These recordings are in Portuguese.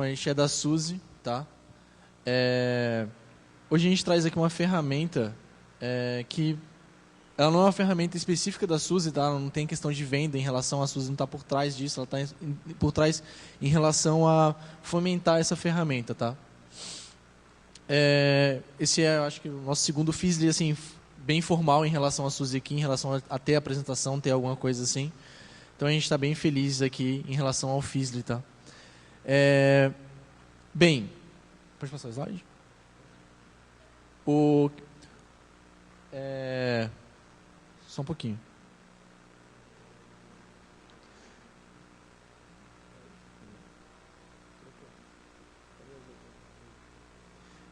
A gente é da SUSE, tá? Hoje a gente traz aqui uma ferramenta que ela não é uma ferramenta específica da SUSE, tá? Ela não tem questão de venda em relação à SUSE, não está por trás disso, ela está por trás em relação a fomentar essa ferramenta, tá? Esse é, eu acho que, o nosso segundo Fizzly, assim, bem formal em relação à SUSE aqui, em relação a ter a apresentação, ter alguma coisa assim. Então a gente está bem feliz aqui em relação ao Fizzly, tá? Bem, pode passar o slide? Só um pouquinho.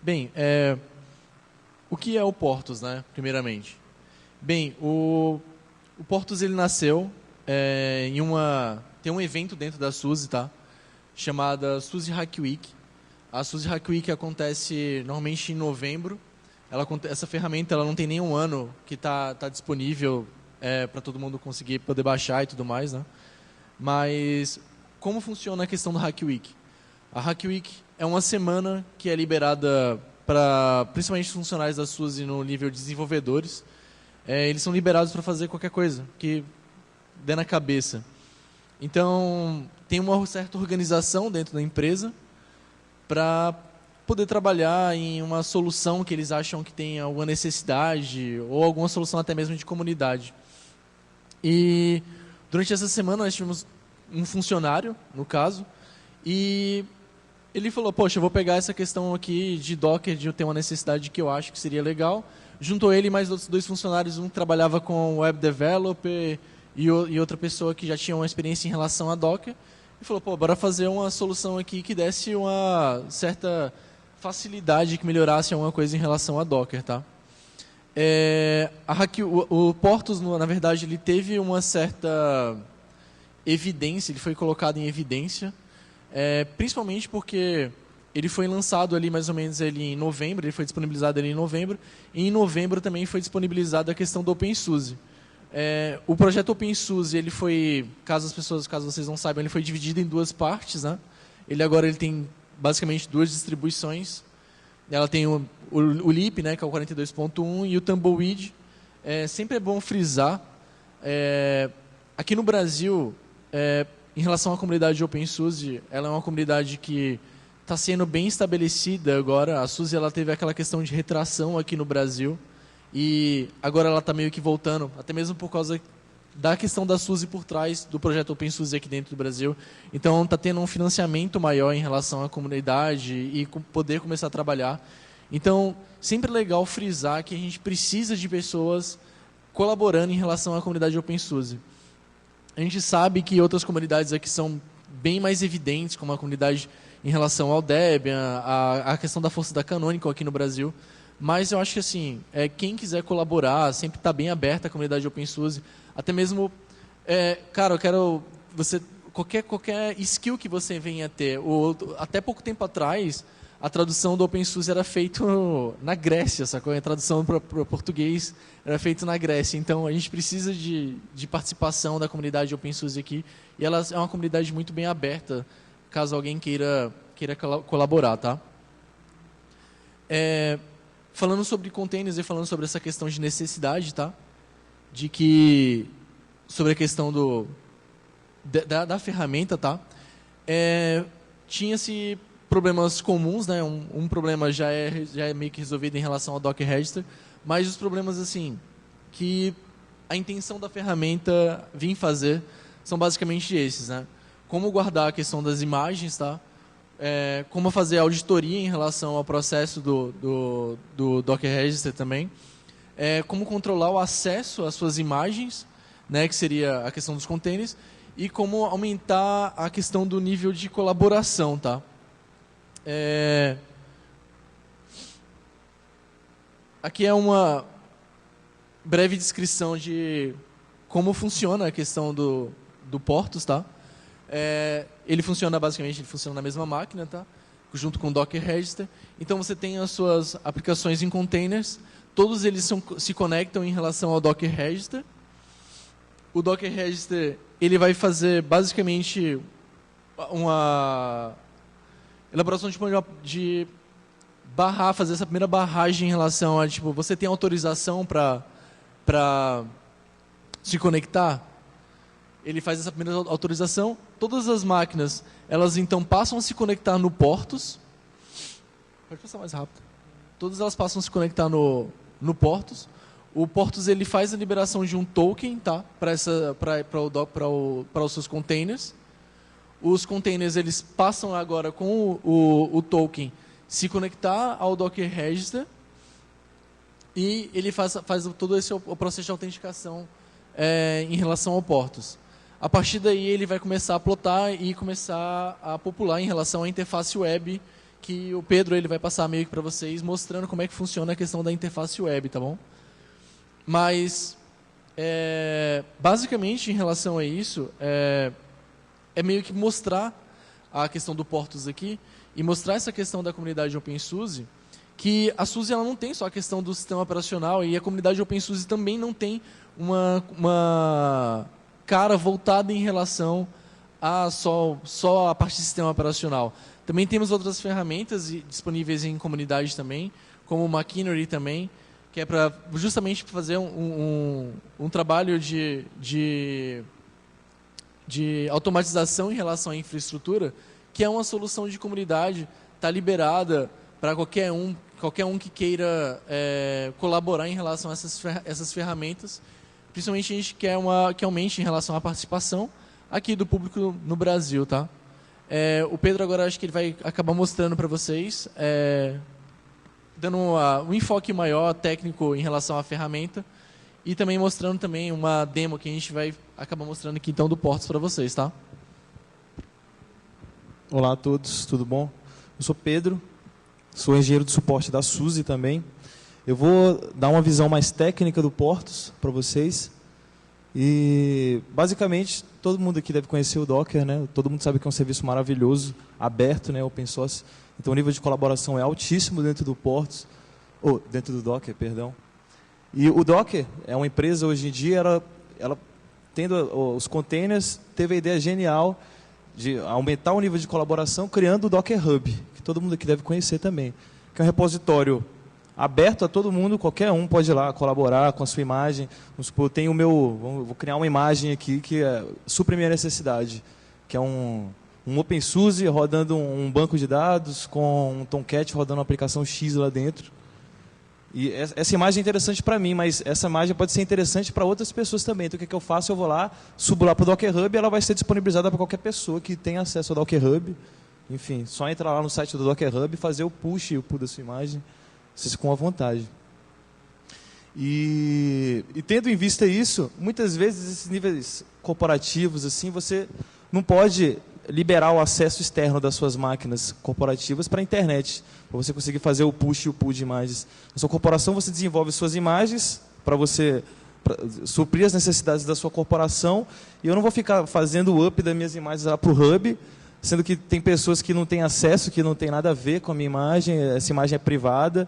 Bem, o que é o Portus, né? Primeiramente. Bem, o Portus ele nasceu tem um evento dentro da SUSE, tá? Chamada SUSE Hack Week. A SUSE Hack Week acontece normalmente em novembro. Essa ferramenta ela não tem nenhum ano que está disponível para todo mundo conseguir poder baixar e tudo mais, né? Mas como funciona a questão do Hack Week? A Hack Week é uma semana que é liberada para principalmente funcionários da SUSE no nível de desenvolvedores. Eles são liberados para fazer qualquer coisa que der na cabeça. Então, tem uma certa organização dentro da empresa para poder trabalhar em uma solução que eles acham que tem alguma necessidade ou alguma solução até mesmo de comunidade. E durante essa semana nós tivemos um funcionário, no caso, e ele falou, poxa, eu vou pegar essa questão aqui de Docker, de eu ter uma necessidade que eu acho que seria legal. Juntou ele e mais outros dois funcionários, um trabalhava com web developer e outra pessoa que já tinha uma experiência em relação a Docker. E falou, pô, bora fazer uma solução aqui que desse uma certa facilidade, que melhorasse alguma coisa em relação a Docker, tá? O Portus, na verdade, ele teve uma certa evidência, ele foi colocado em evidência, principalmente porque ele foi lançado ali mais ou menos em novembro, ele foi disponibilizado ali em novembro, e em novembro também foi disponibilizada a questão do OpenSUSE. O projeto OpenSUSE, ele foi, caso vocês não saibam, ele foi dividido em duas partes, né? Agora ele tem basicamente duas distribuições. Ela tem o LEAP, né, que é o 42.1, e o Tumbleweed. Sempre é bom frisar, aqui no Brasil, em relação à comunidade de OpenSUSE, ela é uma comunidade que está sendo bem estabelecida agora. A SUSE ela teve aquela questão de retração aqui no Brasil, e agora ela está meio que voltando, até mesmo por causa da questão da SUSE por trás do projeto OpenSUSE aqui dentro do Brasil. Então está tendo um financiamento maior em relação à comunidade e poder começar a trabalhar. Então, sempre é legal frisar que a gente precisa de pessoas colaborando em relação à comunidade OpenSUSE. A gente sabe que outras comunidades aqui são bem mais evidentes, como a comunidade em relação ao Debian, a questão da força da Canonical aqui no Brasil. Mas eu acho que assim, quem quiser colaborar, sempre está bem aberta a comunidade OpenSUSE. Até mesmo, cara, eu quero qualquer skill que você venha ter. Até pouco tempo atrás, a tradução do OpenSUSE era feita na Grécia, sacou? A tradução para português era feita na Grécia. Então, a gente precisa de participação da comunidade OpenSUSE aqui. E ela é uma comunidade muito bem aberta, caso alguém queira colaborar, tá? Falando sobre containers e falando sobre essa questão de necessidade, tá? Sobre a questão da ferramenta, tá? Tinha-se problemas comuns, né? Um problema já é meio que resolvido em relação ao Docker Register, mas os problemas assim que a intenção da ferramenta vir fazer são basicamente esses, né? Como guardar a questão das imagens, tá? Como fazer auditoria em relação ao processo do Docker Register também, como controlar o acesso às suas imagens, né, que seria a questão dos containers, e como aumentar a questão do nível de colaboração, tá? Aqui é uma breve descrição de como funciona a questão do Portus, tá? Ele funciona na mesma máquina, tá? Junto com o Docker Register. Então você tem as suas aplicações em containers, todos eles se conectam em relação ao Docker Register. O Docker Register ele vai fazer basicamente elaboração de barrar, fazer essa primeira barragem em relação a, tipo, você tem autorização para se conectar? Ele faz essa primeira autorização. Todas as máquinas, elas então passam a se conectar no Portos. Pode passar mais rápido. Todas elas passam a se conectar no Portos. O Portos ele faz a liberação de um token, tá, para os seus containers. Os containers eles passam agora com o token se conectar ao Docker Register e ele faz todo esse o processo de autenticação em relação ao Portos. A partir daí ele vai começar a plotar e começar a popular em relação à interface web, que o Pedro ele vai passar meio que para vocês, mostrando como é que funciona a questão da interface web, tá bom? Mas, basicamente, em relação a isso, é meio que mostrar a questão do Portos aqui e mostrar essa questão da comunidade OpenSUSE, que a SUSE ela não tem só a questão do sistema operacional e a comunidade OpenSUSE também não tem uma cara voltada em relação a só a parte de sistema operacional. Também temos outras ferramentas disponíveis em comunidade também, como o Machinery também, que é para justamente fazer um trabalho de automatização em relação à infraestrutura, que é uma solução de comunidade, está liberada para qualquer um que queira colaborar em relação a essas ferramentas. Principalmente a gente quer que aumente em relação à participação aqui do público no Brasil, tá? O Pedro agora acho que ele vai acabar mostrando para vocês, dando um enfoque maior técnico em relação à ferramenta e também mostrando também uma demo que a gente vai acabar mostrando aqui então do Portos para vocês, tá? Olá a todos, tudo bom? Eu sou Pedro, sou engenheiro de suporte da SUSE também. Eu vou dar uma visão mais técnica do Portos para vocês. E, basicamente, todo mundo aqui deve conhecer o Docker, né? Todo mundo sabe que é um serviço maravilhoso, aberto, né? Open source. Então, o nível de colaboração é altíssimo dentro do Portos, ou dentro do Docker, perdão. E o Docker é uma empresa, hoje em dia, ela tendo os containers, teve a ideia genial de aumentar o nível de colaboração criando o Docker Hub, que todo mundo aqui deve conhecer também, que é um repositório aberto a todo mundo, qualquer um pode ir lá colaborar com a sua imagem. Vamos supor, eu tenho vou criar uma imagem aqui que supre minha necessidade, que é um OpenSUSE rodando um banco de dados com um Tomcat rodando uma aplicação X lá dentro. E essa imagem é interessante para mim, mas essa imagem pode ser interessante para outras pessoas também. Então o que eu faço? Eu vou lá, subo lá para o Docker Hub e ela vai ser disponibilizada para qualquer pessoa que tenha acesso ao Docker Hub. Enfim, só entrar lá no site do Docker Hub e fazer o push e o pull da sua imagem. Vocês ficam à vontade. E tendo em vista isso, muitas vezes esses níveis corporativos, assim, você não pode liberar o acesso externo das suas máquinas corporativas para a internet, para você conseguir fazer o push e o pull de imagens. Na sua corporação você desenvolve suas imagens para você suprir as necessidades da sua corporação, e eu não vou ficar fazendo o up das minhas imagens lá para o Hub, sendo que tem pessoas que não têm acesso, que não tem nada a ver com a minha imagem, essa imagem é privada.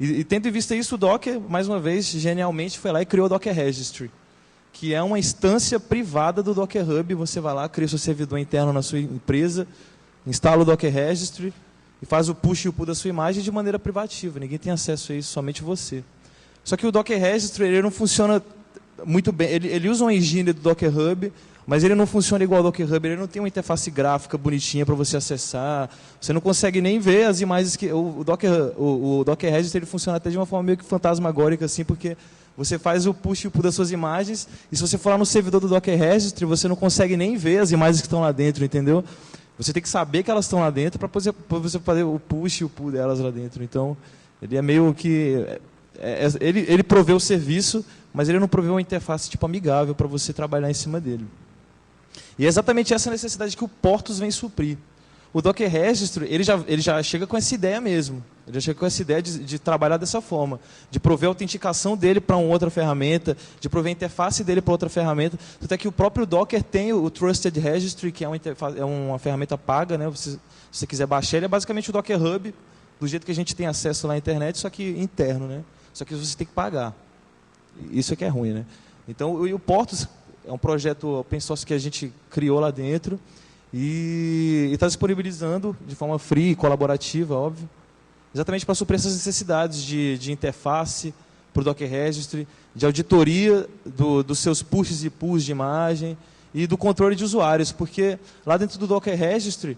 E tendo em vista isso, o Docker, mais uma vez, genialmente foi lá e criou o Docker Registry, que é uma instância privada do Docker Hub. Você vai lá, cria seu servidor interno na sua empresa, instala o Docker Registry e faz o push e o pull da sua imagem de maneira privativa. Ninguém tem acesso a isso, somente você. Só que o Docker Registry ele não funciona muito bem. Ele usa uma engine do Docker Hub, mas ele não funciona igual ao Docker Hub, ele não tem uma interface gráfica bonitinha para você acessar, você não consegue nem ver as imagens que... O Docker Registry ele funciona até de uma forma meio que fantasmagórica, assim, porque você faz o push e o pull das suas imagens, e se você for lá no servidor do Docker Registry, você não consegue nem ver as imagens que estão lá dentro, entendeu? Você tem que saber que elas estão lá dentro para você fazer o push e o pull delas lá dentro. Então, ele é meio que... Ele provê o serviço, mas ele não provê uma interface tipo amigável para você trabalhar em cima dele. E é exatamente essa necessidade que o Portos vem suprir. O Docker Registry, ele já chega com essa ideia mesmo. Ele já chega com essa ideia de trabalhar dessa forma. De prover a autenticação dele para uma outra ferramenta, de prover a interface dele para outra ferramenta. Até que o próprio Docker tem o Trusted Registry, que é uma ferramenta paga, né? Se você quiser baixar, ele é basicamente o Docker Hub, do jeito que a gente tem acesso lá na internet, só que interno, né? Só que você tem que pagar. Isso é que é ruim, né? Então, o Portos é um projeto open source que a gente criou lá dentro. e está disponibilizando de forma free e colaborativa, óbvio, exatamente para suprir essas necessidades de interface para o Docker Registry, de auditoria dos seus pushes e pulls de imagem e do controle de usuários, porque lá dentro do Docker Registry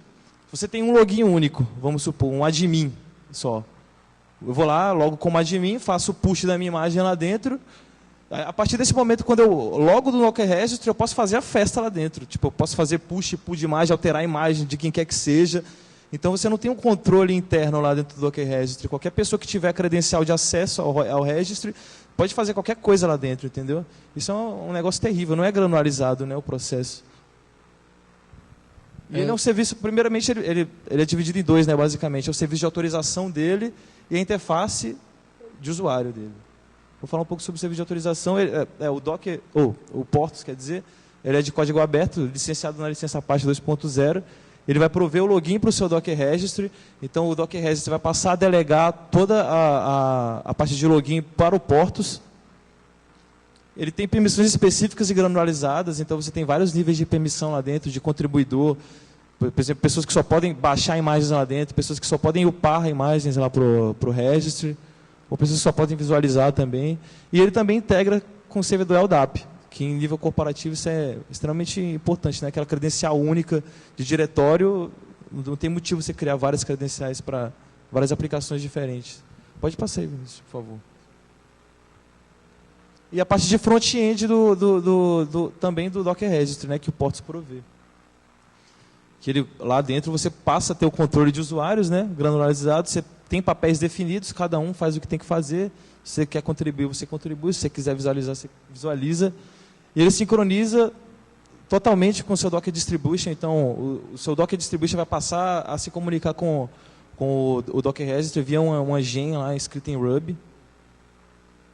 você tem um login único, vamos supor, um admin só. Eu vou lá, logo como admin, faço o push da minha imagem lá dentro. A partir desse momento, quando eu logo do Docker Registry, eu posso fazer a festa lá dentro. Tipo, eu posso fazer push e pull de imagem, alterar a imagem de quem quer que seja. Então você não tem um controle interno lá dentro do Docker Registry. Qualquer pessoa que tiver credencial de acesso ao Registry pode fazer qualquer coisa lá dentro, entendeu? Isso é um negócio terrível, não é granularizado, né, o processo. E ele é um serviço, primeiramente, ele é dividido em dois, né, basicamente. É o serviço de autorização dele e a interface de usuário dele. Vou falar um pouco sobre o serviço de autorização. O Docker, o Portos, quer dizer, ele é de código aberto, licenciado na licença Apache 2.0. Ele vai prover o login para o seu Docker Registry. Então, o Docker Registry vai passar a delegar toda a parte de login para o Portos. Ele tem permissões específicas e granularizadas. Então, você tem vários níveis de permissão lá dentro, de contribuidor. Por exemplo, pessoas que só podem baixar imagens lá dentro, pessoas que só podem upar imagens lá para o Registry, ou pessoas que só podem visualizar também. E ele também integra com o servidor LDAP, que em nível corporativo isso é extremamente importante, né? Aquela credencial única de diretório, não tem motivo você criar várias credenciais para várias aplicações diferentes. Pode passar aí, Vinícius, por favor. E a parte de front-end também do Docker Registry, né, que o Portos provê. Que lá dentro você passa a ter o controle de usuários, né, granularizado, você tem papéis definidos, cada um faz o que tem que fazer. Se você quer contribuir, você contribui. Se você quiser visualizar, você visualiza. E ele sincroniza totalmente com o seu Docker Distribution. Então, o seu Docker Distribution vai passar a se comunicar com o Docker Registry via uma gen lá escrita em Ruby.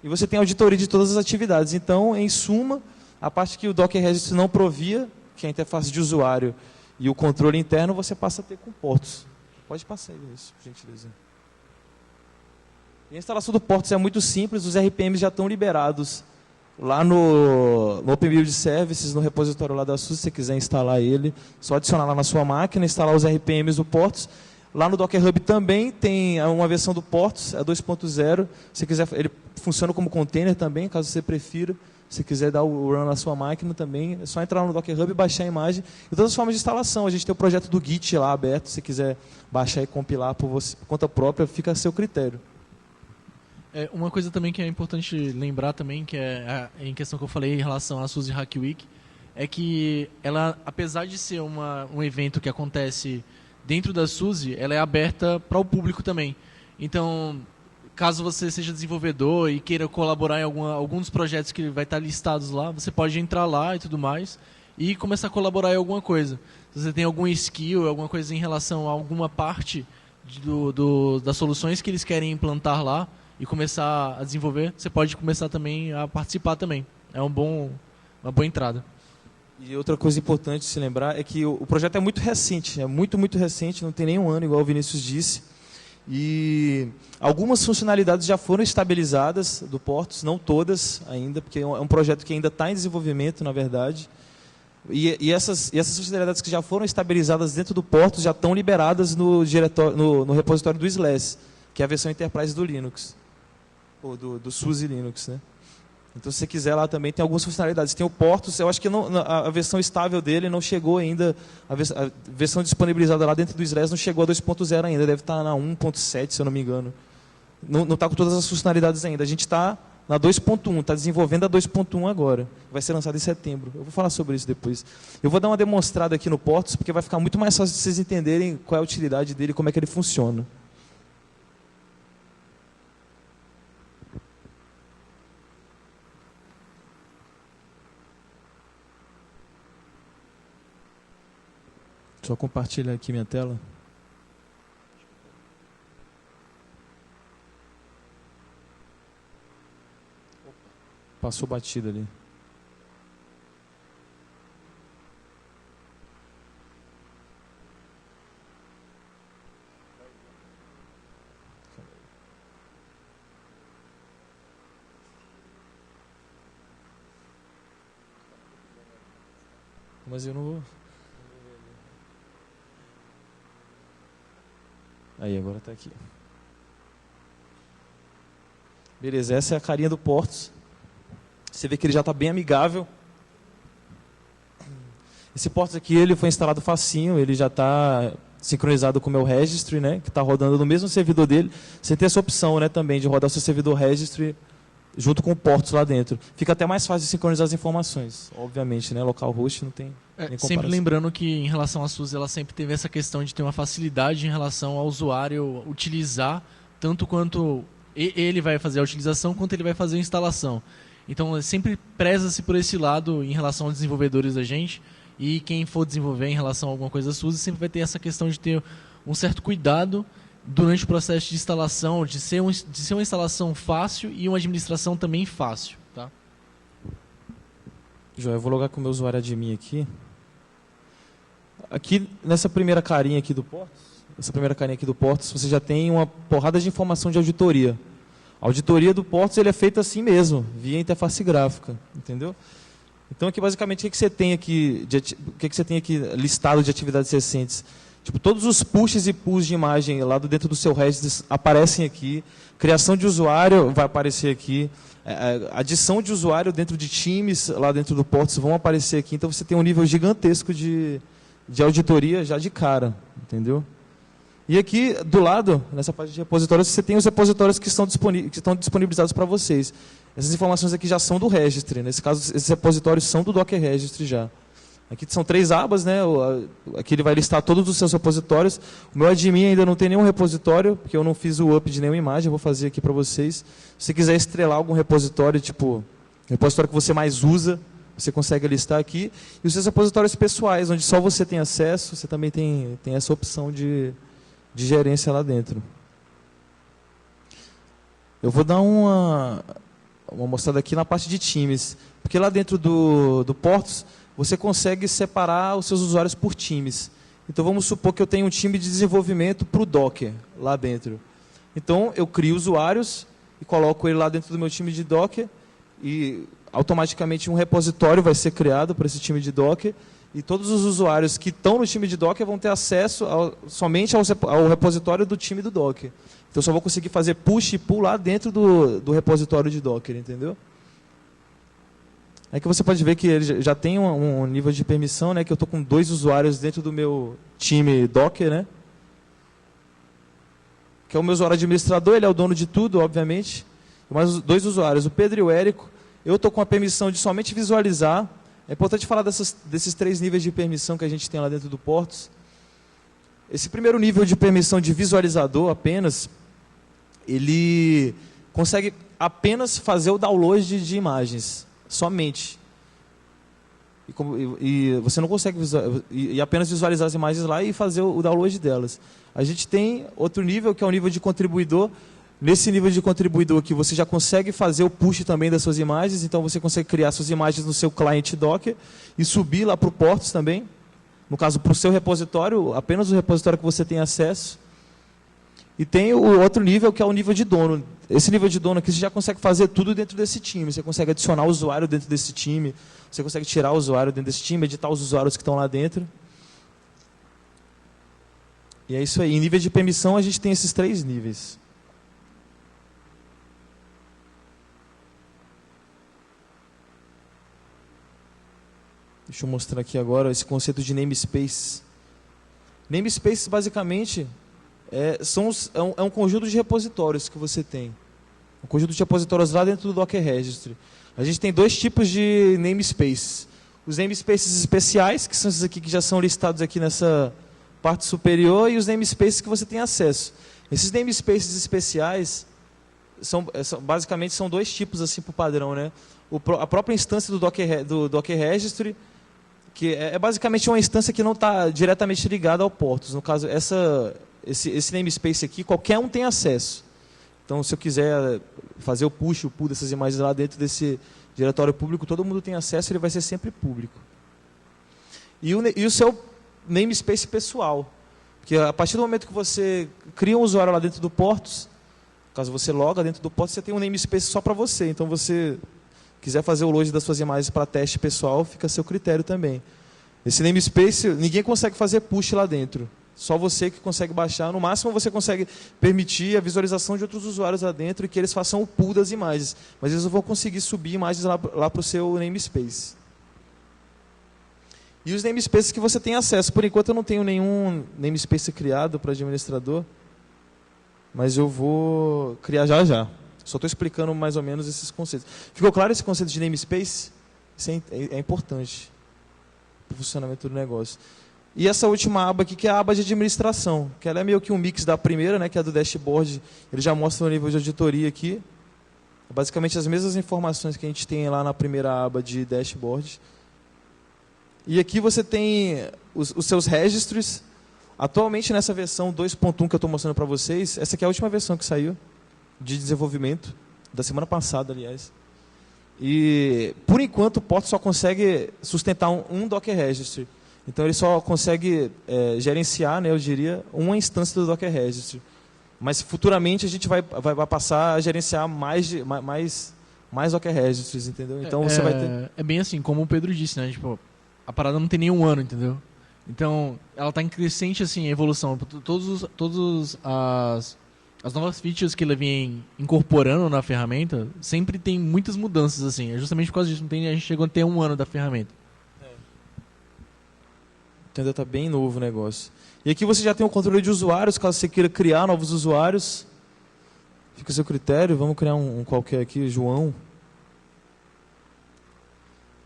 E você tem auditoria de todas as atividades. Então, em suma, a parte que o Docker Registry não provia, que é a interface de usuário e o controle interno, você passa a ter com Portos. Pode passar isso, por gentileza. E a instalação do Portos é muito simples, os RPMs já estão liberados lá no Open Build Services, no repositório lá da SUSE, se você quiser instalar ele, só adicionar lá na sua máquina, instalar os RPMs do Portos. Lá no Docker Hub também tem uma versão do Portos, a 2.0. Se quiser, ele funciona como container também, caso você prefira. Se quiser dar o run na sua máquina também, é só entrar no Docker Hub e baixar a imagem. E todas as formas de instalação. A gente tem o projeto do Git lá aberto, se quiser baixar e compilar por conta própria, fica a seu critério. Uma coisa também que é importante lembrar também, que em questão que eu falei em relação à SUSE Hack Week, é que ela, apesar de ser um evento que acontece dentro da SUSE, ela é aberta para o público também. Então, caso você seja desenvolvedor e queira colaborar em algum dos projetos que vai estar listados lá, você pode entrar lá e tudo mais e começar a colaborar em alguma coisa. Se você tem algum skill, alguma coisa em relação a alguma parte das soluções que eles querem implantar lá e começar a desenvolver, você pode começar também a participar também. É uma boa entrada. E outra coisa importante de se lembrar é que o projeto é muito recente, é muito, muito recente, não tem nem um ano, igual o Vinícius disse. E algumas funcionalidades já foram estabilizadas do Portos, não todas ainda, porque é um projeto que ainda está em desenvolvimento, na verdade. E essas funcionalidades que já foram estabilizadas dentro do Portos já estão liberadas no repositório do SLAS, que é a versão Enterprise do Linux, ou do SUSE Linux, né? Então, se você quiser lá também, tem algumas funcionalidades. Tem o Portos, eu acho que a versão estável dele não chegou ainda, a versão disponibilizada lá dentro do SLAS não chegou a 2.0 ainda, deve estar na 1.7, se eu não me engano. Não está com todas as funcionalidades ainda. A gente está na 2.1, está desenvolvendo a 2.1 agora. Vai ser lançado em setembro. Eu vou falar sobre isso depois. Eu vou dar uma demonstrada aqui no Portos, porque vai ficar muito mais fácil de vocês entenderem qual é a utilidade dele e como é que ele funciona. Só compartilhar aqui minha tela. Passou batida ali. Mas eu não vou. Aí, agora está aqui. Beleza, essa é a carinha do Portos. Você vê que ele já está bem amigável. Esse Portos aqui ele foi instalado facinho, ele já está sincronizado com o meu registry, né, que está rodando no mesmo servidor dele. Você tem essa opção, né, também de rodar o seu servidor registry junto com o Portos lá dentro. Fica até mais fácil de sincronizar as informações, obviamente, né, localhost não tem nem comparação. Sempre lembrando que em relação à SUSE, ela sempre teve essa questão de ter uma facilidade em relação ao usuário utilizar, tanto quanto ele vai fazer a utilização, quanto ele vai fazer a instalação. Então, sempre preza-se por esse lado em relação aos desenvolvedores da gente. E quem for desenvolver em relação a alguma coisa SUSE sempre vai ter essa questão de ter um certo cuidado durante o processo de instalação, de ser uma instalação fácil e uma administração também fácil. Tá? Joia, eu vou logar com o meu usuário admin aqui. Aqui, nessa primeira carinha aqui do Portos, você já tem uma porrada de informação de auditoria. A auditoria do Portos ele é feita assim mesmo, via interface gráfica, entendeu? Então aqui basicamente o que você tem aqui, listado de atividades recentes? Tipo, todos os pushes e pulls de imagem lá dentro do seu registry aparecem aqui. Criação de usuário vai aparecer aqui. Adição de usuário dentro de times lá dentro do Portos vão aparecer aqui. Então você tem um nível gigantesco de auditoria já de cara, entendeu? E aqui do lado, nessa parte de repositórios, você tem os repositórios que estão disponibilizados para vocês. Essas informações aqui já são do registry. Nesse caso, esses repositórios são do Docker Registry já. Aqui são 3 abas, né? Aqui ele vai listar todos os seus repositórios. O meu admin ainda não tem nenhum repositório, porque eu não fiz o up de nenhuma imagem, eu vou fazer aqui para vocês. Se você quiser estrelar algum repositório, tipo, repositório que você mais usa, você consegue listar aqui. E os seus repositórios pessoais, onde só você tem acesso, você também tem essa opção de gerência lá dentro. Eu vou dar uma mostrada aqui na parte de times, porque lá dentro do Portos você consegue separar os seus usuários por times. Então vamos supor que eu tenho um time de desenvolvimento para o Docker lá dentro. Então eu crio usuários e coloco ele lá dentro do meu time de Docker e automaticamente um repositório vai ser criado para esse time de Docker. E todos os usuários que estão no time de Docker vão ter acesso somente ao repositório do time do Docker. Então, eu só vou conseguir fazer push e pull lá dentro do repositório de Docker, entendeu? Aí que você pode ver que ele já tem um nível de permissão, né? Que eu estou com 2 usuários dentro do meu time Docker, né? Que é o meu usuário administrador, ele é o dono de tudo, obviamente. Mais 2 usuários, o Pedro e o Érico. Eu estou com a permissão de somente visualizar. É importante falar desses 3 níveis de permissão que a gente tem lá dentro do Portos. Esse primeiro nível de permissão de visualizador apenas, ele consegue apenas fazer o download de imagens, somente. E você não consegue apenas visualizar as imagens lá e fazer o download delas. A gente tem outro nível, que é o nível de contribuidor. Nesse nível de contribuidor aqui, você já consegue fazer o push também das suas imagens, então você consegue criar suas imagens no seu cliente Docker e subir lá para o Portos também. No caso, para o seu repositório, apenas o repositório que você tem acesso. E tem o outro nível, que é o nível de dono. Esse nível de dono aqui, você já consegue fazer tudo dentro desse time. Você consegue adicionar o usuário dentro desse time, você consegue tirar o usuário dentro desse time, editar os usuários que estão lá dentro. E é isso aí. Em nível de permissão, a gente tem esses 3 níveis. Deixa eu mostrar aqui agora esse conceito de namespace. Namespace, basicamente, é um conjunto de repositórios que você tem. Um conjunto de repositórios lá dentro do Docker Registry. A gente tem 2 tipos de namespaces. Os namespaces especiais, que são esses aqui que já são listados aqui nessa parte superior, e os namespaces que você tem acesso. Esses namespaces especiais, basicamente, são 2 tipos assim, por padrão. Né? A própria instância do Docker Registry, que é basicamente uma instância que não está diretamente ligada ao Portos. No caso, esse namespace aqui, qualquer um tem acesso. Então, se eu quiser fazer o push, o pull dessas imagens lá dentro desse diretório público, todo mundo tem acesso, ele vai ser sempre público. E o seu namespace pessoal. Porque a partir do momento que você cria um usuário lá dentro do Portos, caso você loga dentro do Portos, você tem um namespace só para você. Então, você quiser fazer o load das suas imagens para teste pessoal, fica a seu critério também. Esse namespace, ninguém consegue fazer push lá dentro. Só você que consegue baixar. No máximo você consegue permitir a visualização de outros usuários lá dentro e que eles façam o pool das imagens. Mas eles não vão conseguir subir imagens lá para o seu namespace. E os namespaces que você tem acesso. Por enquanto eu não tenho nenhum namespace criado para administrador. Mas eu vou criar já já. Só estou explicando mais ou menos esses conceitos. Ficou claro esse conceito de namespace? Isso é importante para o funcionamento do negócio. E essa última aba aqui, que é a aba de administração, que ela é meio que um mix da primeira, né, que é a do dashboard. Ele já mostra o nível de auditoria aqui. Basicamente as mesmas informações que a gente tem lá na primeira aba de dashboard. E aqui você tem os seus registros. Atualmente, nessa versão 2.1 que eu estou mostrando para vocês, essa aqui é a última versão que saiu de desenvolvimento, da semana passada, aliás. E, por enquanto, o Porto só consegue sustentar um Docker Registry. Então, ele só consegue gerenciar, né, eu diria, uma instância do Docker Registry. Mas, futuramente, a gente vai passar a gerenciar mais Docker Registries, entendeu? Então, você vai ter... É bem assim, como o Pedro disse, né? Tipo, a parada não tem nenhum ano, entendeu? Então, ela está em crescente assim, evolução. Todas as novas features que ele vem incorporando na ferramenta, sempre tem muitas mudanças. Assim. É justamente por causa disso. A gente chegou a ter um ano da ferramenta. Então, ainda está bem novo o negócio. E aqui você já tem o controle de usuários, caso você queira criar novos usuários. Fica a seu critério. Vamos criar um qualquer aqui, João.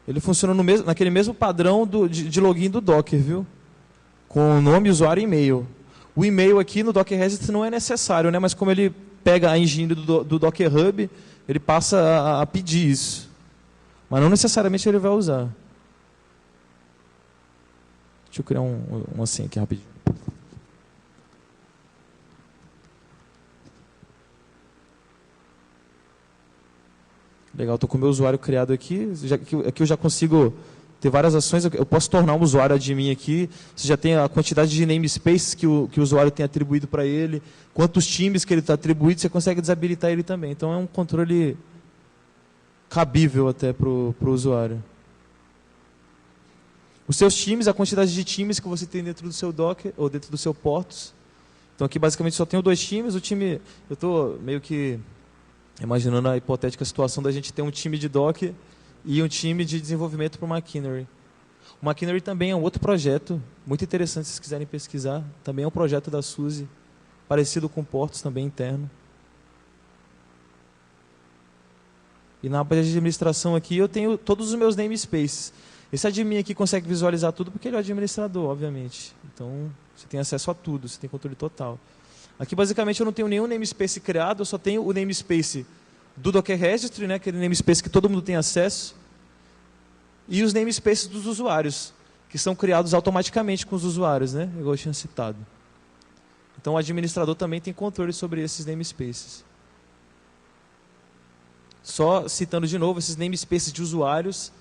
Ele funciona naquele mesmo padrão de login do Docker, viu? Com nome, usuário e e-mail. O e-mail aqui no Docker Registry não é necessário, né? Mas como ele pega a engine do Docker Hub, ele passa a pedir isso. Mas não necessariamente ele vai usar. Deixa eu criar uma senha aqui rapidinho. Legal, estou com o meu usuário criado aqui. Aqui eu já consigo ter várias ações. Eu posso tornar um usuário admin aqui. Você já tem a quantidade de namespaces que o usuário tem atribuído para ele, quantos times que ele está atribuído, você consegue desabilitar ele também. Então é um controle cabível até para o usuário. Os seus times, a quantidade de times que você tem dentro do seu Docker ou dentro do seu Portos. Então aqui basicamente só tenho 2 times. O time, eu estou meio que imaginando a hipotética situação da gente ter um time de Docker e um time de desenvolvimento para o Machinery. O Machinery também é um outro projeto, muito interessante se vocês quiserem pesquisar. Também é um projeto da SUSE, parecido com Portos, também interno. E na aba de administração aqui eu tenho todos os meus namespaces. Esse admin aqui consegue visualizar tudo porque ele é o administrador, obviamente. Então, você tem acesso a tudo, você tem controle total. Aqui, basicamente, eu não tenho nenhum namespace criado, eu só tenho o namespace do Docker Registry, né, aquele namespace que todo mundo tem acesso, e os namespaces dos usuários, que são criados automaticamente com os usuários, né, igual eu tinha citado. Então, o administrador também tem controle sobre esses namespaces. Só citando de novo, esses namespaces de usuários,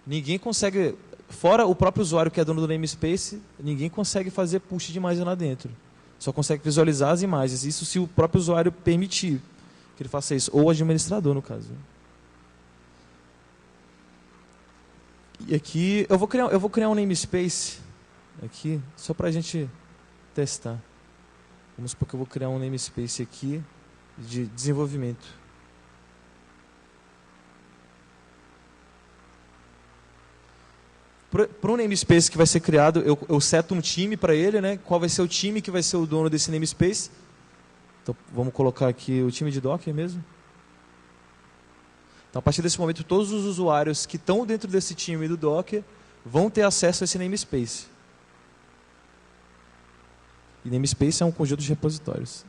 ninguém consegue, fora o próprio usuário que é dono do namespace, ninguém consegue fazer push de imagem lá dentro. Só consegue visualizar as imagens. Isso se o próprio usuário permitir que ele faça isso. Ou o administrador, no caso. E aqui, eu vou criar um namespace aqui, só para a gente testar. Vamos supor que eu vou criar um namespace aqui de desenvolvimento. Para um namespace que vai ser criado, eu seto um time para ele, né? Qual vai ser o time que vai ser o dono desse namespace. Então, vamos colocar aqui o time de Docker mesmo. Então, a partir desse momento, todos os usuários que estão dentro desse time do Docker vão ter acesso a esse namespace. E namespace é um conjunto de repositórios.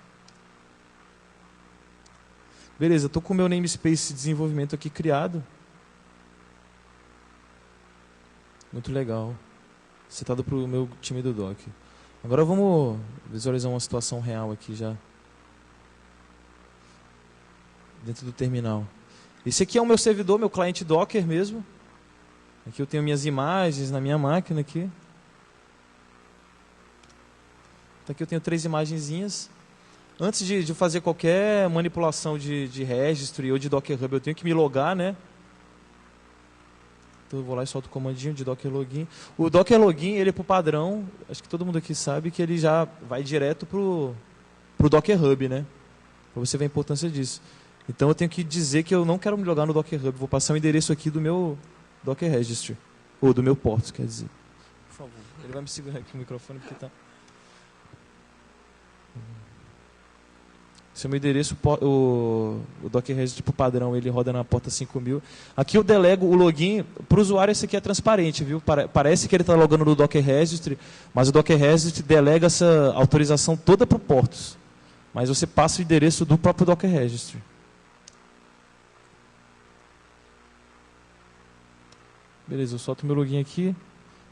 Beleza, estou com o meu namespace de desenvolvimento aqui criado. Muito legal. Citado para o meu time do Docker. Agora vamos visualizar uma situação real aqui já. Dentro do terminal. Esse aqui é o meu servidor, meu cliente Docker mesmo. Aqui eu tenho minhas imagens na minha máquina aqui. Então aqui eu tenho 3 imagenzinhas. Antes de fazer qualquer manipulação de registry ou de Docker Hub, eu tenho que me logar, né? Então eu vou lá e solto o comandinho de Docker Login. O Docker Login, ele é por padrão, acho que todo mundo aqui sabe que ele já vai direto pro Docker Hub, né? Para você ver a importância disso. Então eu tenho que dizer que eu não quero me logar no Docker Hub, vou passar o endereço aqui do meu Docker Registry, ou do meu porto, quer dizer. Por favor, ele vai me segurar aqui o microfone porque tá... Esse é o meu endereço, o Docker Registry por padrão, ele roda na porta 5000. Aqui eu delego o login, para o usuário esse aqui é transparente, viu? Parece que ele está logando no Docker Registry, mas o Docker Registry delega essa autorização toda para o portos. Mas você passa o endereço do próprio Docker Registry. Beleza, eu solto meu login aqui.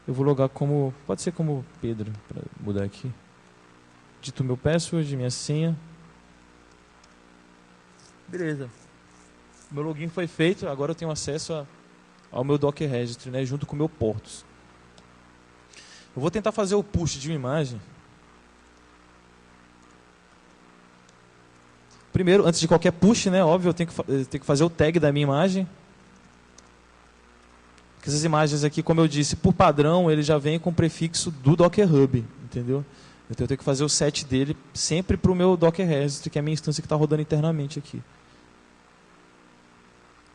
Eu vou logar como, pode ser como Pedro, para mudar aqui. Dito meu password, minha senha. Beleza. Meu login foi feito, agora eu tenho acesso ao meu Docker Registry, né, junto com o meu portos. Eu vou tentar fazer o push de uma imagem. Primeiro, antes de qualquer push, né, óbvio, eu tenho que fazer o tag da minha imagem. Porque essas imagens aqui, como eu disse, por padrão, ele já vem com o prefixo do Docker Hub, entendeu? Então eu tenho que fazer o set dele sempre para o meu Docker Registry, que é a minha instância que está rodando internamente aqui.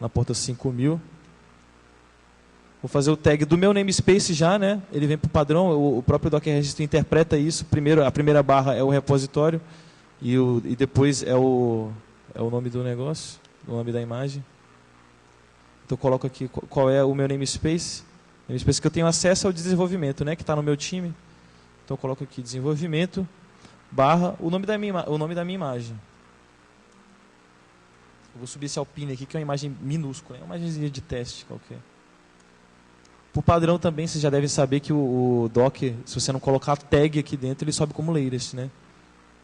Na porta 5000. Vou fazer o tag do meu namespace já, né? Ele vem para o padrão, o próprio Docker Registry interpreta isso. Primeiro, a primeira barra é o repositório e depois é o nome do negócio, o nome da imagem. Então eu coloco aqui qual é o meu namespace. O namespace que eu tenho acesso ao desenvolvimento, né? Que está no meu time. Então eu coloco aqui desenvolvimento, barra, o nome da minha imagem. Eu vou subir esse Alpine aqui, que é uma imagem minúscula, é uma imagenzinha de teste qualquer. Por padrão também, vocês já devem saber que o Docker, se você não colocar a tag aqui dentro, ele sobe como latest, né?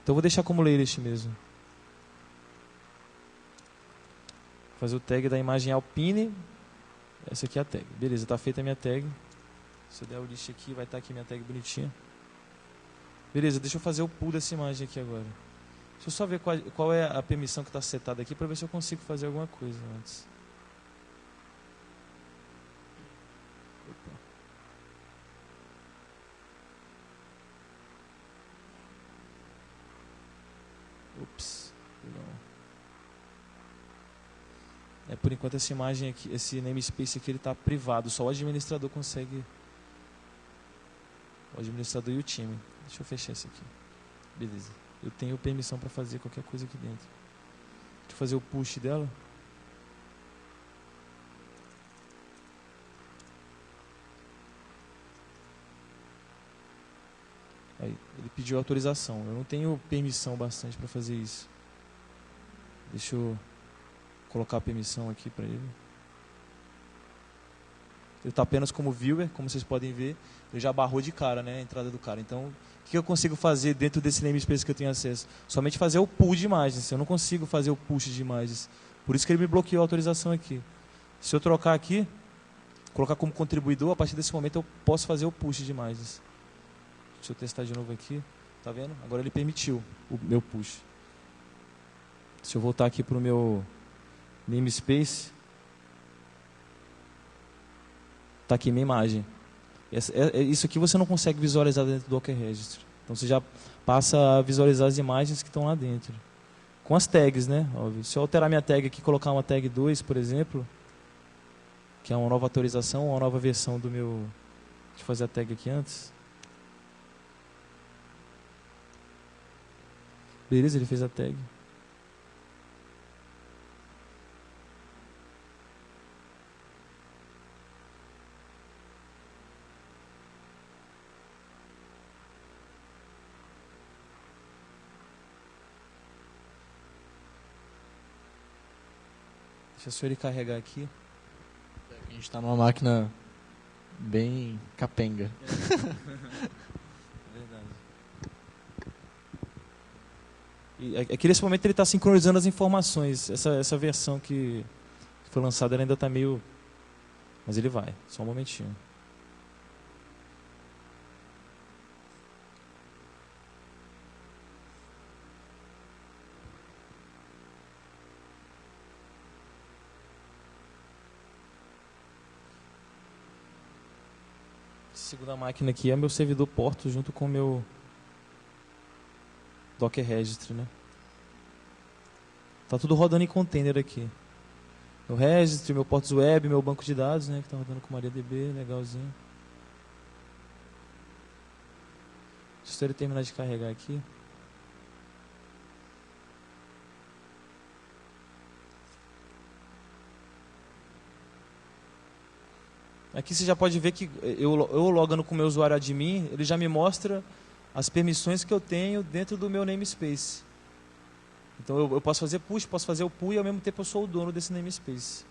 Então eu vou deixar como latest mesmo. Vou fazer o tag da imagem Alpine. Essa aqui é a tag. Beleza, está feita a minha tag. Se eu der o list aqui, vai estar aqui minha tag bonitinha. Beleza, deixa eu fazer o pull dessa imagem aqui agora. Deixa eu só ver qual é a permissão que está setada aqui para ver se eu consigo fazer alguma coisa antes. Opa. Ups, não. Por enquanto essa imagem aqui, esse namespace aqui, ele está privado. Só o administrador consegue. O administrador e o time. Deixa eu fechar isso aqui. Beleza. Eu tenho permissão para fazer qualquer coisa aqui dentro. Deixa eu fazer o push dela. Aí, ele pediu autorização. Eu não tenho permissão bastante para fazer isso. Deixa eu colocar a permissão aqui para ele. Ele está apenas como viewer, como vocês podem ver. Ele já barrou de cara, né, a entrada do cara. Então, o que eu consigo fazer dentro desse namespace que eu tenho acesso? Somente fazer o pull de imagens. Eu não consigo fazer o push de imagens. Por isso que ele me bloqueou a autorização aqui. Se eu trocar aqui, colocar como contribuidor, a partir desse momento eu posso fazer o push de imagens. Deixa eu testar de novo aqui. Tá vendo? Agora ele permitiu o meu push. Se eu voltar aqui para o meu namespace, está aqui minha imagem. Isso aqui você não consegue visualizar dentro do Docker Registry. Então você já passa a visualizar as imagens que estão lá dentro. Com as tags, né? Óbvio. Se eu alterar minha tag aqui e colocar uma tag 2, por exemplo, que é uma nova atualização, uma nova versão do meu... Deixa eu fazer a tag aqui antes. Beleza, ele fez a tag. Deixa só ele carregar aqui. A gente está numa máquina bem capenga. Verdade. E aqui nesse momento ele está sincronizando as informações. Essa versão que foi lançada ela ainda está meio... Mas ele vai, só um momentinho. segunda máquina aqui é meu servidor Porto junto com o meu Docker Registry, né? Tá tudo rodando em container aqui. Meu Registry, meu Portos Web, meu banco de dados, né? Que tá rodando com MariaDB, legalzinho. Deixa ele terminar de carregar aqui. Aqui você já pode ver que eu logando com o meu usuário admin, ele já me mostra as permissões que eu tenho dentro do meu namespace. Então eu posso fazer push, posso fazer o pull e ao mesmo tempo eu sou o dono desse namespace.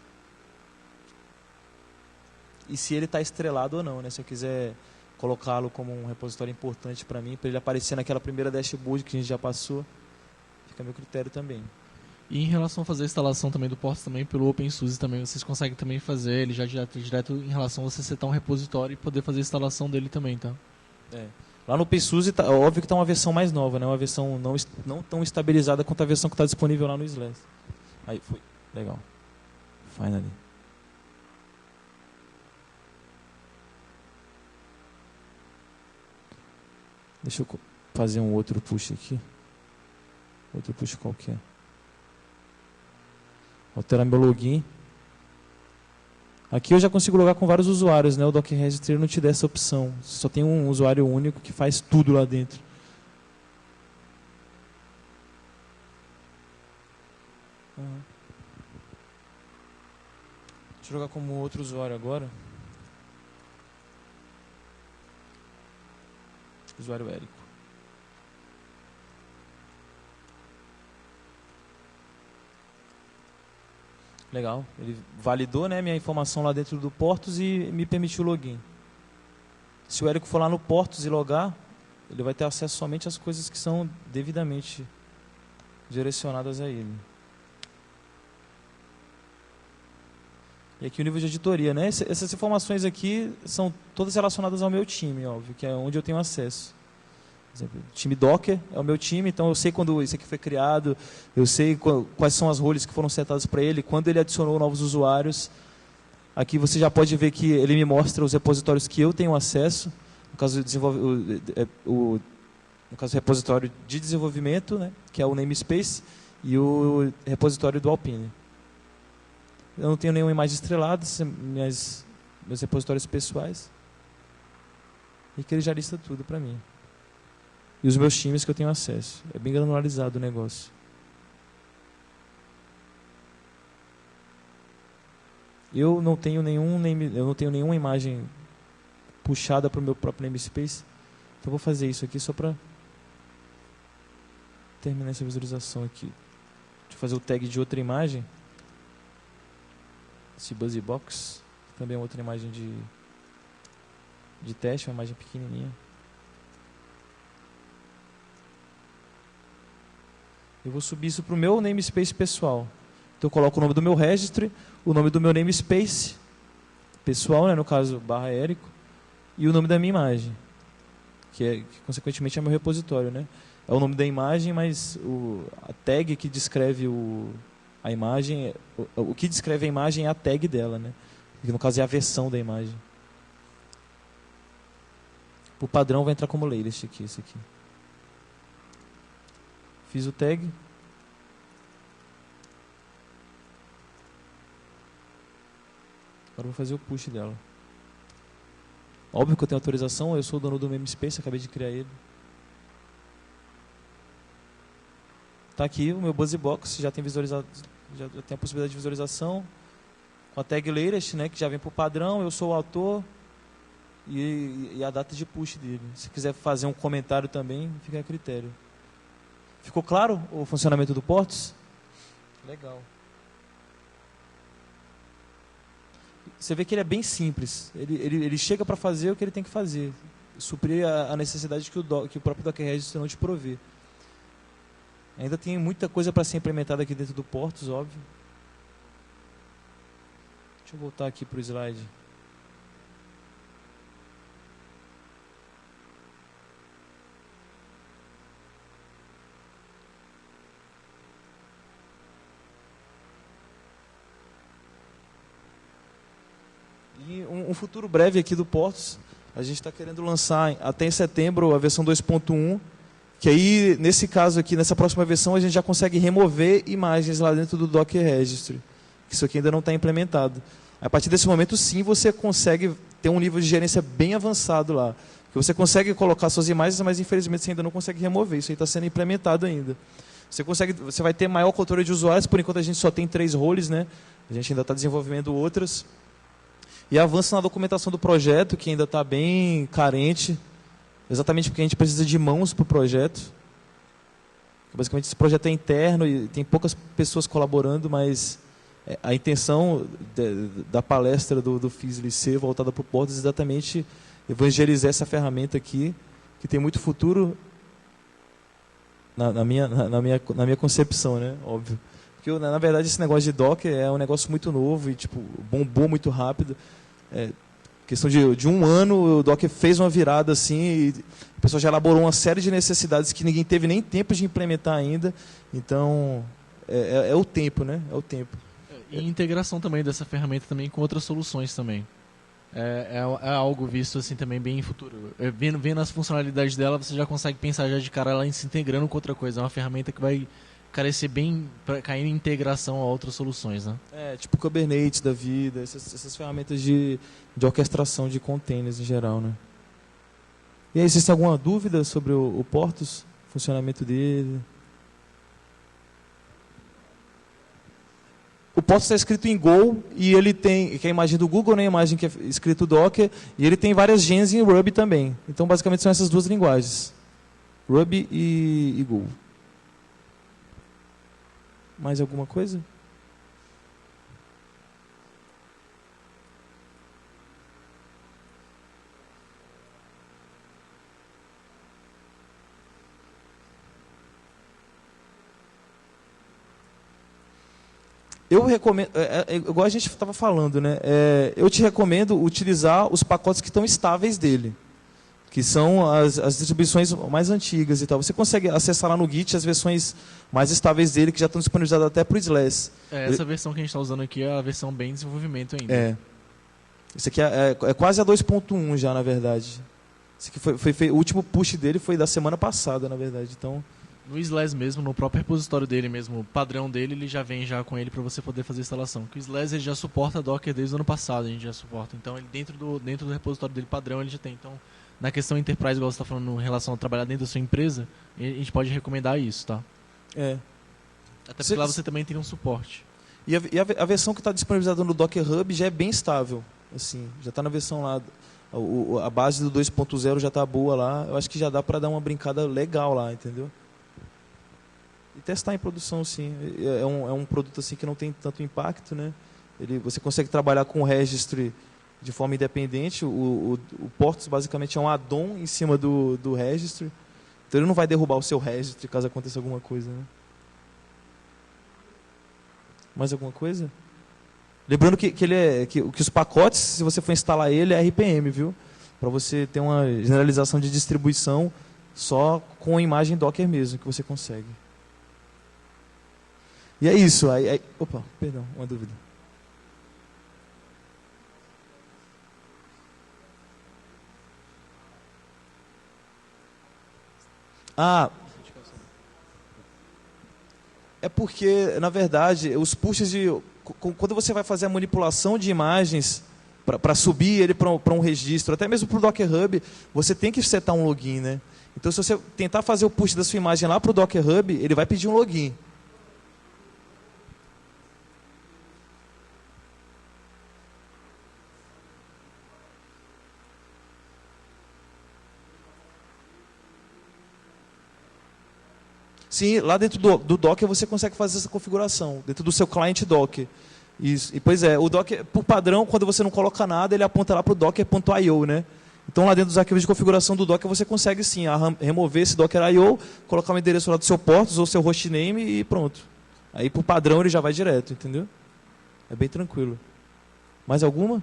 E se ele está estrelado ou não, né? Se eu quiser colocá-lo como um repositório importante para mim, para ele aparecer naquela primeira dashboard que a gente já passou, fica a meu critério também. E em relação a fazer a instalação também do Portos também pelo OpenSUSE também, vocês conseguem também fazer ele já direto em relação a você setar um repositório e poder fazer a instalação dele também, tá? É. Lá no OpenSUSE, óbvio que está uma versão mais nova, né? Uma versão não tão estabilizada quanto a versão que está disponível lá no Slash. Aí, foi. Legal. Finally. Deixa eu fazer um outro push aqui. Outro push qualquer. Alterar meu login. Aqui eu já consigo logar com vários usuários, né? O Docker Registry não te dá essa opção. Só tem um usuário único que faz tudo lá dentro. Deixa eu jogar como outro usuário agora. Usuário Érico. Legal. Ele validou, né, minha informação lá dentro do Portos e me permitiu o login. Se o Érico for lá no Portos e logar, ele vai ter acesso somente às coisas que são devidamente direcionadas a ele. E aqui o nível de editoria, né? Essas informações aqui são todas relacionadas ao meu time, óbvio, que é onde eu tenho acesso. Por exemplo, o time Docker é o meu time, então eu sei quando isso aqui foi criado, eu sei quais são as roles que foram setadas para ele, quando ele adicionou novos usuários. Aqui você já pode ver que ele me mostra os repositórios que eu tenho acesso, no caso no caso o repositório de desenvolvimento, né, que é o namespace, e o repositório do Alpine. Eu não tenho nenhuma imagem estrelada, meus repositórios pessoais. E que ele já lista tudo para mim. E os meus times que eu tenho acesso. É bem granularizado o negócio. Eu não tenho nenhuma imagem puxada para o meu próprio namespace. Então eu vou fazer isso aqui só para terminar essa visualização aqui. Deixa eu fazer o tag de outra imagem. Esse BuzzyBox, também é outra imagem de teste, uma imagem pequenininha. Eu vou subir isso para o meu namespace pessoal. Então eu coloco o nome do meu registry, o nome do meu namespace pessoal, né, no caso, /Érico, e o nome da minha imagem, que consequentemente é meu repositório, né? É o nome da imagem, mas a tag que descreve a imagem, o que descreve a imagem é a tag dela, né? Que no caso é a versão da imagem. O padrão vai entrar como latest aqui, esse aqui. Fiz o tag. Agora vou fazer o push dela. Óbvio que eu tenho autorização, eu sou o dono do namespace, acabei de criar ele. Está aqui o meu BuzzyBox, já tem visualizado, já tem a possibilidade de visualização com a tag latest, né, que já vem por padrão, eu sou o autor e a data de push dele. Se quiser fazer um comentário também, fica a critério. Ficou claro o funcionamento do Portos? Legal. Você vê que ele é bem simples. Ele chega para fazer o que ele tem que fazer. Suprir a necessidade que o próprio Docker Registry não te provê. Ainda tem muita coisa para ser implementada aqui dentro do Portos, óbvio. Deixa eu voltar aqui para o slide. E um futuro breve aqui do Portos A gente está querendo lançar até em setembro a versão 2.1, que aí, nesse caso aqui, nessa próxima versão, a gente já consegue remover imagens lá dentro do Docker Registry. Isso aqui ainda não está implementado. A partir desse momento, sim, você consegue ter um nível de gerência bem avançado lá. Porque você consegue colocar suas imagens, mas infelizmente você ainda não consegue remover. Isso aí está sendo implementado ainda. Você vai ter maior controle de usuários, por enquanto a gente só tem 3 roles, né? A gente ainda está desenvolvendo outras. E avança na documentação do projeto, que ainda está bem carente, exatamente porque a gente precisa de mãos para o projeto. Basicamente, esse projeto é interno e tem poucas pessoas colaborando, mas a intenção da palestra do FISLC voltada para o Portos é exatamente evangelizar essa ferramenta aqui, que tem muito futuro na minha concepção, né? Óbvio. Porque, na verdade, esse negócio de Docker é um negócio muito novo e tipo, bombou muito rápido. Questão de um ano, o Docker fez uma virada assim e o pessoal já elaborou uma série de necessidades que ninguém teve nem tempo de implementar ainda. Então, é o tempo, né? É o tempo. E integração também dessa ferramenta também com outras soluções também. É algo visto assim também bem em futuro. Vendo as funcionalidades dela, você já consegue pensar já de cara ela se integrando com outra coisa. É uma ferramenta que vai carecer bem para cair em integração a outras soluções, né? Tipo Kubernetes da vida, essas ferramentas de orquestração de containers em geral, né? E aí, vocês têm alguma dúvida sobre o Portos, funcionamento dele? O Portos está escrito em Go e ele tem, que é a imagem do Google, né, a imagem que é escrito Docker, e ele tem várias gens em Ruby também. Então, basicamente, são essas duas linguagens, Ruby e Go. Mais alguma coisa? Eu recomendo, igual a gente estava falando, né? Eu te recomendo utilizar os pacotes que estão estáveis dele, que são as distribuições mais antigas e tal. Você consegue acessar lá no Git as versões mais estáveis dele, que já estão disponibilizadas até para o SLAS. Essa versão que a gente está usando aqui é a versão bem desenvolvimento ainda. Isso aqui é quase a 2.1 já, na verdade. Isso aqui o último push dele foi da semana passada, na verdade. Então, no SLAS mesmo, no próprio repositório dele mesmo, o padrão dele, ele já vem já com ele para você poder fazer a instalação. Porque o SLAS ele já suporta Docker desde o ano passado, a gente já suporta. Então, ele dentro do repositório dele padrão, ele já tem. Então, na questão Enterprise, igual você está falando, em relação a trabalhar dentro da sua empresa, a gente pode recomendar isso, tá? Até porque lá você também tem um suporte. E a versão que está disponibilizada no Docker Hub já é bem estável. Assim, já está na versão lá. A base do 2.0 já está boa lá. Eu acho que já dá para dar uma brincada legal lá, entendeu? E testar em produção, sim. É um produto assim que não tem tanto impacto, né? Você consegue trabalhar com o registry de forma independente. O Portos basicamente é um add-on em cima do registry. Então ele não vai derrubar o seu registry caso aconteça alguma coisa, né? Mais alguma coisa? Lembrando que os pacotes, se você for instalar ele, é RPM, viu? Para você ter uma generalização de distribuição só com a imagem Docker mesmo que você consegue. E é isso. Opa, perdão, uma dúvida. É porque, na verdade, os pushes quando você vai fazer a manipulação de imagens para subir ele para um registro, até mesmo para o Docker Hub, você tem que setar um login, né? Então, se você tentar fazer o push da sua imagem lá para o Docker Hub, ele vai pedir um login. Sim, lá dentro do Docker você consegue fazer essa configuração, dentro do seu client Docker. Isso. E, pois é, o Docker, por padrão, quando você não coloca nada, ele aponta lá para o docker.io, né? Então, lá dentro dos arquivos de configuração do Docker, você consegue, sim, remover esse Docker.io, colocar um endereço lá do seu Portos ou seu hostname e pronto. Aí, por padrão, ele já vai direto, entendeu? É bem tranquilo. Mais alguma?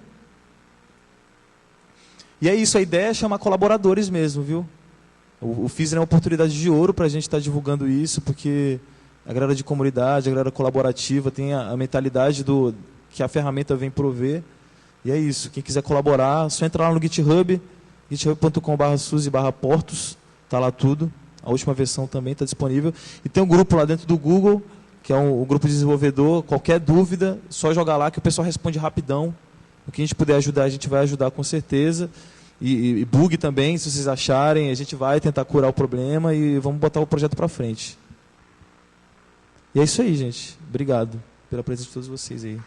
E é isso, a ideia é chamar colaboradores mesmo, viu? O FISL é uma oportunidade de ouro para a gente estar divulgando isso, porque a galera de comunidade, a galera colaborativa tem a mentalidade que a ferramenta vem prover. E é isso. Quem quiser colaborar, só entra lá no GitHub github.com/suzy/portos, está lá tudo. A última versão também está disponível. E tem um grupo lá dentro do Google, que é o grupo de desenvolvedor. Qualquer dúvida, só jogar lá que o pessoal responde rapidão. O que a gente puder ajudar, a gente vai ajudar com certeza. E bug também, se vocês acharem, a gente vai tentar curar o problema e vamos botar o projeto para frente. E é isso aí, gente. Obrigado pela presença de todos vocês aí.